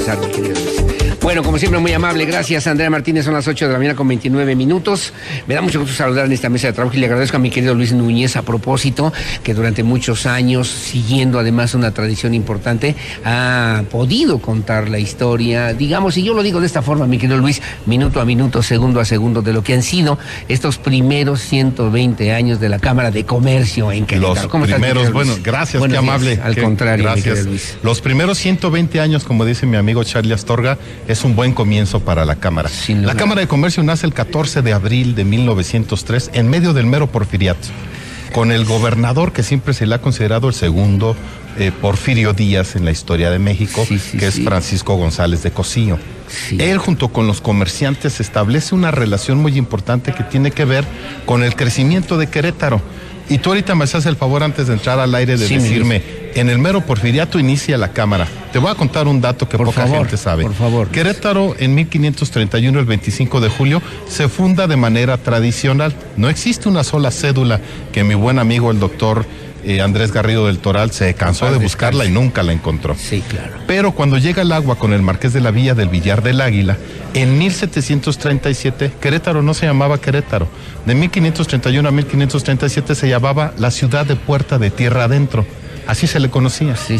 pensar, mi querido Luis. Bueno, como siempre, muy amable. Gracias, Andrea Martínez. Son las 8 de la mañana con 29 minutos. Me da mucho gusto saludar en esta mesa de trabajo y le agradezco a mi querido Luis Núñez a propósito, que durante muchos años, siguiendo además una tradición importante, ha podido contar la historia, digamos, y yo lo digo de esta forma, mi querido Luis, minuto a minuto, segundo a segundo, de lo que han sido estos primeros 120 años de la Cámara de Comercio en Querétaro. Los ¿Cómo primeros, estás, bueno, gracias, qué amable. Al contrario, gracias. mi querido Luis. Los primeros 120 años, como dice mi amigo Charlie Astorga, es un buen comienzo para la Cámara. La Cámara de Comercio nace el 14 de abril de 1903 en medio del mero porfiriato, con el gobernador que siempre se le ha considerado el segundo Porfirio Díaz en la historia de México, que es Francisco González de Cosío. Él, junto con los comerciantes, establece una relación muy importante que tiene que ver con el crecimiento de Querétaro. Y tú ahorita me haces el favor, antes de entrar al aire, de decirme, en el mero porfiriato inicia la Cámara. Te voy a contar un dato que poca gente sabe. Por favor. Querétaro, en 1531, el 25 de julio, se funda de manera tradicional. No existe una sola cédula que mi buen amigo, el doctor Andrés Garrido del Toral, se cansó de buscarla y nunca la encontró. Sí, claro. Pero cuando llega el agua con el Marqués de la Villa del Villar del Águila, en 1737, Querétaro no se llamaba Querétaro. De 1531 a 1537 se llamaba la ciudad de Puerta de Tierra Adentro. Así se le conocía. Sí.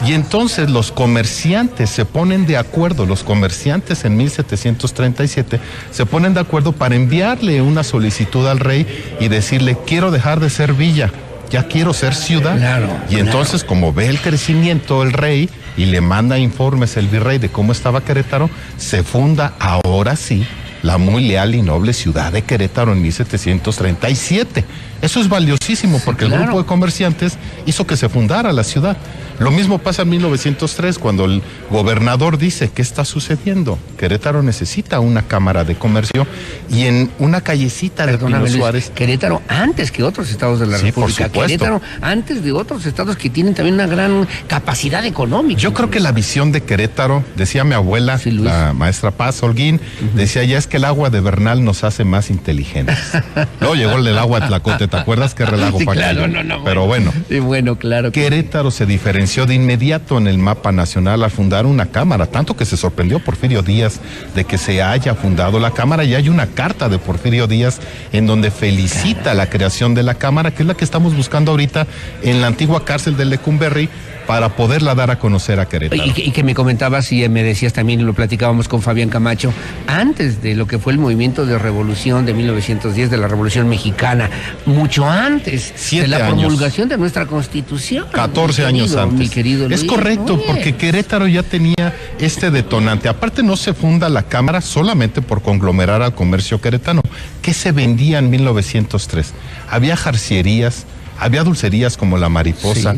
Y entonces los comerciantes se ponen de acuerdo, los comerciantes en 1737 se ponen de acuerdo para enviarle una solicitud al rey y decirle, quiero dejar de ser villa, ya quiero ser ciudad. Y entonces, como ve el crecimiento el rey y le manda informes el virrey de cómo estaba Querétaro, se funda ahora sí la muy leal y noble ciudad de Querétaro en 1737. Eso es valiosísimo porque el grupo de comerciantes hizo que se fundara la ciudad. Lo mismo pasa en 1903 cuando el gobernador dice, ¿qué está sucediendo? Querétaro necesita una cámara de comercio y en una callecita de Pino Suárez. Querétaro antes que otros estados de la República. Querétaro antes de otros estados que tienen también una gran capacidad económica. Yo creo que la visión de Querétaro, decía mi abuela, la maestra Paz Holguín, decía, ya es que el agua de Bernal nos hace más inteligentes. Luego llegó el del agua de Tlacote, ¿te acuerdas qué relajo fue aquello? Pero bueno. Sí, bueno, claro. Querétaro se diferenció de inmediato en el mapa nacional al fundar una cámara, tanto que se sorprendió Porfirio Díaz de que se haya fundado la cámara, y hay una carta de Porfirio Díaz en donde felicita la creación de la cámara, que es la que estamos buscando ahorita en la antigua cárcel de Lecumberri, para poderla dar a conocer a Querétaro. Y que me comentabas y me decías también, y lo platicábamos con Fabián Camacho, antes de lo que fue el movimiento de revolución de 1910, de la Revolución Mexicana, mucho antes de la promulgación de nuestra Constitución. 14 años antes. Mi querido Luis. Es correcto, porque Querétaro ya tenía este detonante. Aparte, no se funda la Cámara solamente por conglomerar al comercio queretano. ¿Qué se vendía en 1903? Había jarcierías, había dulcerías como la Mariposa,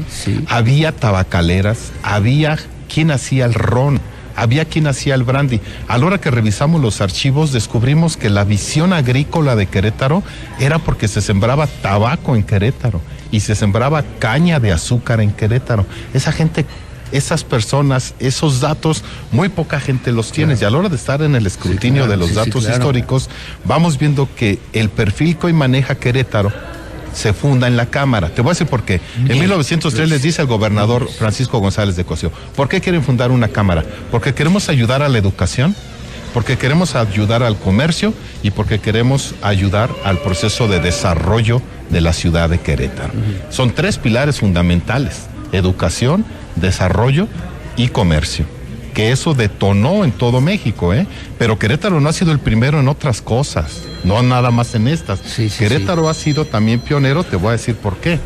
había tabacaleras, había quien hacía el ron, había quien hacía el brandy. A la hora que revisamos los archivos, descubrimos que la visión agrícola de Querétaro era porque se sembraba tabaco en Querétaro y se sembraba caña de azúcar en Querétaro. Esa gente, esas personas, esos datos, muy poca gente los tiene. Y a la hora de estar en el escrutinio de los datos históricos, vamos viendo que el perfil que hoy maneja Querétaro se funda en la Cámara. Te voy a decir por qué. En 1903 les dice el gobernador Francisco González de Cosío, ¿por qué quieren fundar una Cámara? Porque queremos ayudar a la educación, porque queremos ayudar al comercio y porque queremos ayudar al proceso de desarrollo de la ciudad de Querétaro. Son tres pilares fundamentales: educación, desarrollo y comercio. Que eso detonó en todo México, pero Querétaro no ha sido el primero en otras cosas, no nada más en estas. Querétaro ha sido también pionero, te voy a decir por qué.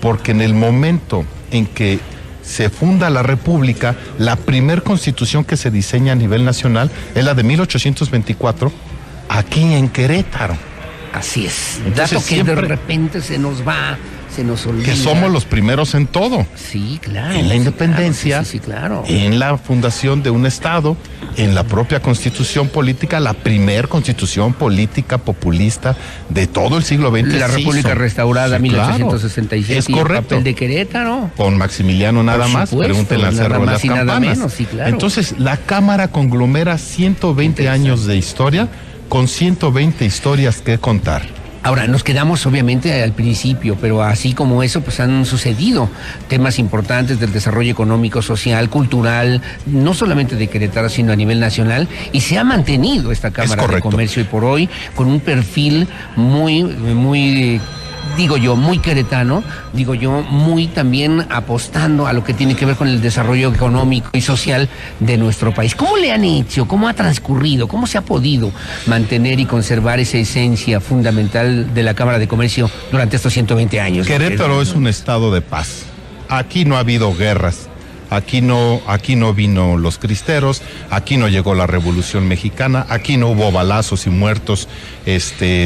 Porque en el momento en que se funda la República, la primer constitución que se diseña a nivel nacional es la de 1824, aquí en Querétaro. Así es. Entonces, dato que de repente se nos va, se nos olvida. Que somos los primeros en todo. Sí, claro. En la independencia, claro. En la fundación de un Estado, en la propia constitución política, la primer constitución política populista de todo el siglo XX. La República Restaurada, 1867. Es correcto. El papel de Querétaro. Con Maximiliano nada más, pregúntenle al Cerro de las Campanas. Entonces, la Cámara conglomera 120 años de historia, con 120 historias que contar. Ahora, nos quedamos obviamente al principio, pero así como eso, pues han sucedido temas importantes del desarrollo económico, social, cultural, no solamente de Querétaro, sino a nivel nacional, y se ha mantenido esta Cámara de Comercio, y por hoy con un perfil muy digo yo, muy queretano, digo yo, muy también apostando a lo que tiene que ver con el desarrollo económico y social de nuestro país. ¿Cómo le han hecho? ¿Cómo ha transcurrido? ¿Cómo se ha podido mantener y conservar esa esencia fundamental de la Cámara de Comercio durante estos 120 años? Querétaro es un estado de paz. Aquí no ha habido guerras. Aquí no vino los cristeros, aquí no llegó la Revolución Mexicana, aquí no hubo balazos y muertos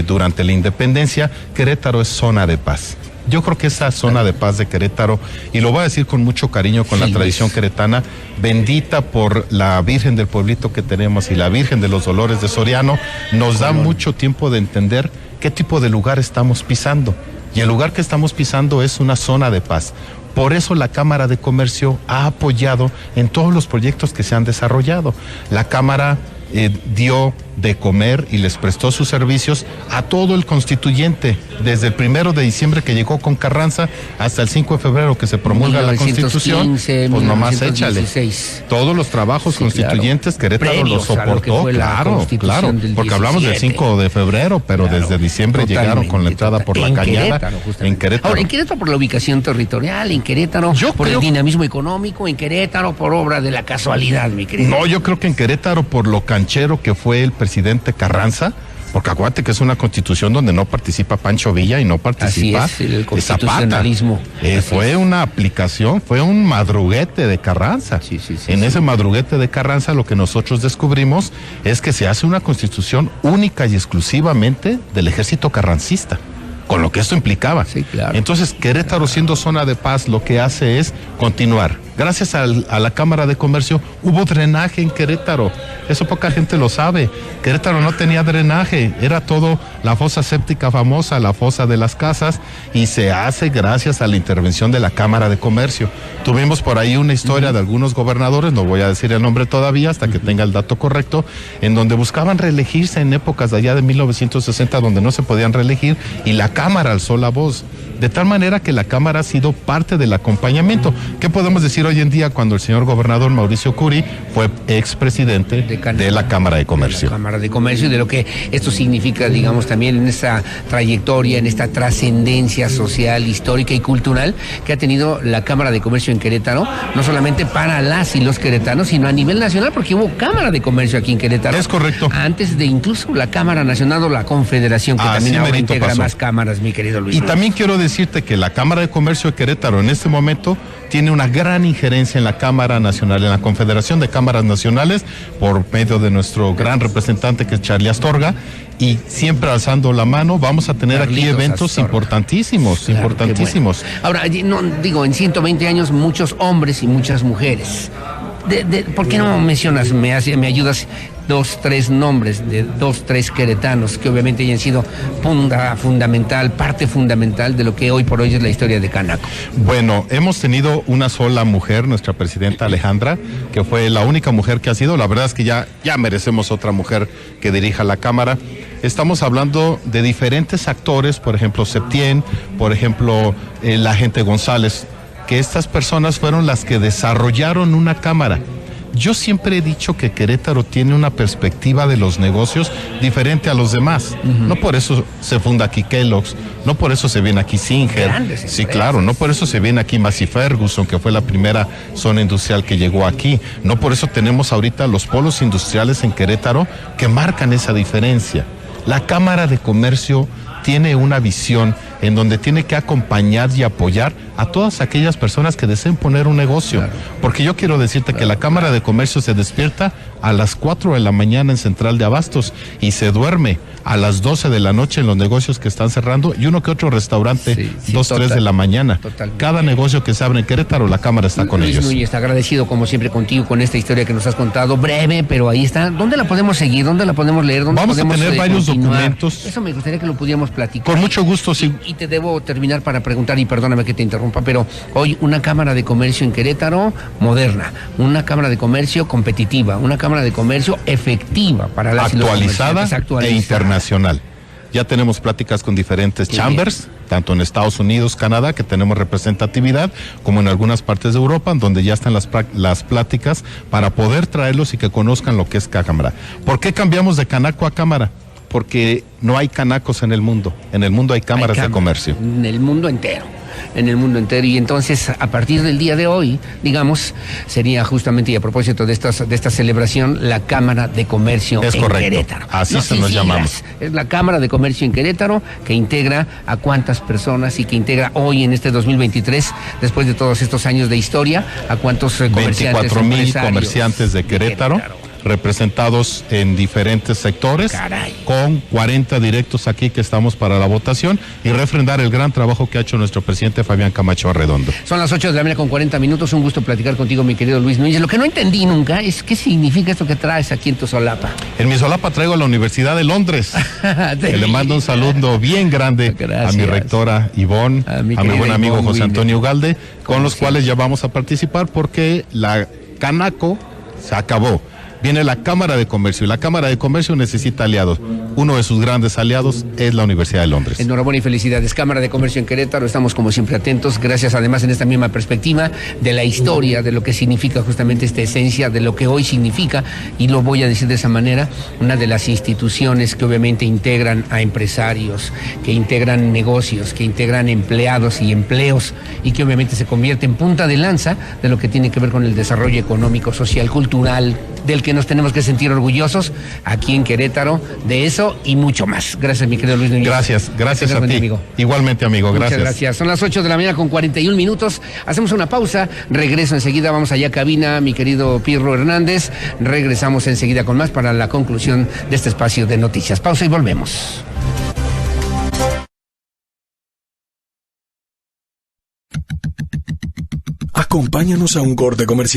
durante la independencia. Querétaro es zona de paz. Yo creo que esa zona de paz de Querétaro, y lo voy a decir con mucho cariño, con la tradición queretana, bendita por la Virgen del pueblito que tenemos y la Virgen de los Dolores de Soriano, nos da mucho tiempo de entender qué tipo de lugar estamos pisando. Y el lugar que estamos pisando es una zona de paz. Por eso la Cámara de Comercio ha apoyado en todos los proyectos que se han desarrollado. La Cámara dio de comer y les prestó sus servicios a todo el constituyente, desde el 1 de diciembre que llegó con Carranza hasta el 5 de febrero que se promulga la Constitución, pues nomás échale. Todos los trabajos constituyentes, claro, Querétaro los soportó, claro, porque hablamos del 5 de febrero, pero claro, desde diciembre llegaron con la entrada por la Cañada, en Querétaro. Ahora, en Querétaro por la ubicación territorial, en Querétaro por el dinamismo económico, en Querétaro por obra de la casualidad, mi querido. No, yo creo que en Querétaro por lo canchero que fue el presidente Carranza, porque acuérdate que es una constitución donde no participa Pancho Villa y no participa el constitucionalismo. Fue una aplicación, fue un madruguete de Carranza. En ese madruguete de Carranza lo que nosotros descubrimos es que se hace una constitución única y exclusivamente del ejército carrancista, con lo que esto implicaba. Sí, claro. Entonces, Querétaro, siendo zona de paz, lo que hace es continuar. Gracias a la Cámara de Comercio hubo drenaje en Querétaro. Eso poca gente lo sabe. Querétaro no tenía drenaje, era todo la fosa séptica famosa, la fosa de las casas, y se hace gracias a la intervención de la Cámara de Comercio. Tuvimos por ahí una historia de algunos gobernadores, no voy a decir el nombre todavía hasta que tenga el dato correcto, en donde buscaban reelegirse en épocas de allá de 1960 donde no se podían reelegir, y la Cámara alzó la voz. De tal manera que la Cámara ha sido parte del acompañamiento. ¿Qué podemos decir hoy en día cuando el señor gobernador Mauricio Curi fue expresidente de la Cámara de Comercio? De la Cámara de Comercio, y de lo que esto significa, digamos, también en esta trayectoria, en esta trascendencia social, histórica y cultural que ha tenido la Cámara de Comercio en Querétaro, no solamente para las y los queretanos, sino a nivel nacional, porque hubo Cámara de Comercio aquí en Querétaro. Es correcto. Antes de incluso la Cámara Nacional o la Confederación, que también ahora integra más cámaras, mi querido Luis. Y también quiero decirte que la Cámara de Comercio de Querétaro en este momento tiene una gran injerencia en la Cámara Nacional, en la Confederación de Cámaras Nacionales, por medio de nuestro gran representante que es Charlie Astorga, y siempre alzando la mano. Vamos a tener aquí eventos importantísimos, importantísimos. Bueno. Ahora, no, digo, en 120 años muchos hombres y muchas mujeres. ¿Por qué no mencionas, me ayudas 2, 3 nombres de 2, 3 queretanos que obviamente hayan sido parte fundamental de lo que hoy por hoy es la historia de Canaco? Bueno, hemos tenido una sola mujer, nuestra presidenta Alejandra, que fue la única mujer que ha sido. La verdad es que ya merecemos otra mujer que dirija la Cámara. Estamos hablando de diferentes actores, por ejemplo Septién, por ejemplo la gente González, que estas personas fueron las que desarrollaron una cámara. Yo siempre he dicho que Querétaro tiene una perspectiva de los negocios diferente a los demás. No por eso se funda aquí Kellogg's, no por eso se viene aquí Singer. Sí, claro, no por eso se viene aquí Massey Ferguson, que fue la primera zona industrial que llegó aquí. No por eso tenemos ahorita los polos industriales en Querétaro que marcan esa diferencia. La Cámara de Comercio tiene una visión en donde tiene que acompañar y apoyar a todas aquellas personas que deseen poner un negocio. Claro. Porque yo quiero decirte que la Cámara de Comercio se despierta a las 4 de la mañana en Central de Abastos y se duerme a las 12 de la noche en los negocios que están cerrando, y uno que otro restaurante 2, 3 de la mañana. Totalmente. Cada negocio que se abre en Querétaro, la Cámara está con ellos. Luis está agradecido como siempre contigo con esta historia que nos has contado, breve, pero ahí está. ¿Dónde la podemos seguir? ¿Dónde la podemos leer? ¿Dónde Vamos podemos a tener varios continuar? Documentos. Eso me gustaría que lo pudiéramos platicar. Con mucho gusto, sí. Y te debo terminar para preguntar, y perdóname que te interrumpa, pero hoy una Cámara de Comercio en Querétaro moderna, una Cámara de Comercio competitiva, una Cámara de Comercio efectiva para las actualizada e internacional. Ya tenemos pláticas con diferentes chambers, tanto en Estados Unidos, Canadá, que tenemos representatividad, como en algunas partes de Europa, donde ya están las pláticas para poder traerlos y que conozcan lo que es cámara. ¿Por qué cambiamos de canaco a cámara? Porque no hay canacos en el mundo hay cámaras de comercio. En el mundo entero. Y entonces, a partir del día de hoy, digamos, sería justamente, y a propósito de esta celebración, la Cámara de Comercio en Querétaro. Así se nos llamamos. Es la Cámara de Comercio en Querétaro, que integra a cuántas personas y que integra hoy en este 2023, después de todos estos años de historia, a cuántos comerciantes. 24,000 comerciantes de Querétaro. Representados en diferentes sectores. Caray. Con 40 directos aquí que estamos para la votación y refrendar el gran trabajo que ha hecho nuestro presidente Fabián Camacho Arredondo. Son las 8 de la mañana con 40 minutos, un gusto platicar contigo, mi querido Luis Núñez. Lo que no entendí nunca es qué significa esto que traes aquí en tu solapa. En mi solapa traigo a la Universidad de Londres, que le mando un saludo bien grande. Gracias. A mi rectora Ivonne, a mi buen amigo Ivonne José Antonio Wilde. Ugalde, con los cuales ya vamos a participar porque la Canaco se acabó. Viene la Cámara de Comercio y la Cámara de Comercio necesita aliados. Uno de sus grandes aliados es la Universidad de Londres. Enhorabuena y felicidades. Cámara de Comercio en Querétaro, estamos como siempre atentos, gracias además en esta misma perspectiva de la historia, de lo que significa justamente esta esencia, de lo que hoy significa, y lo voy a decir de esa manera, una de las instituciones que obviamente integran a empresarios, que integran negocios, que integran empleados y empleos, y que obviamente se convierte en punta de lanza de lo que tiene que ver con el desarrollo económico, social, cultural, del que nos tenemos que sentir orgullosos aquí en Querétaro, de eso y mucho más. Gracias, mi querido Luis Núñez. Gracias a ti. Amigo. Igualmente, amigo, gracias. Muchas gracias. Son las 8 de la mañana con 41 minutos. Hacemos una pausa, regreso enseguida, vamos allá a cabina, mi querido Pirro Hernández. Regresamos enseguida con más para la conclusión de este espacio de noticias. Pausa y volvemos. Acompáñanos a un corte comercial.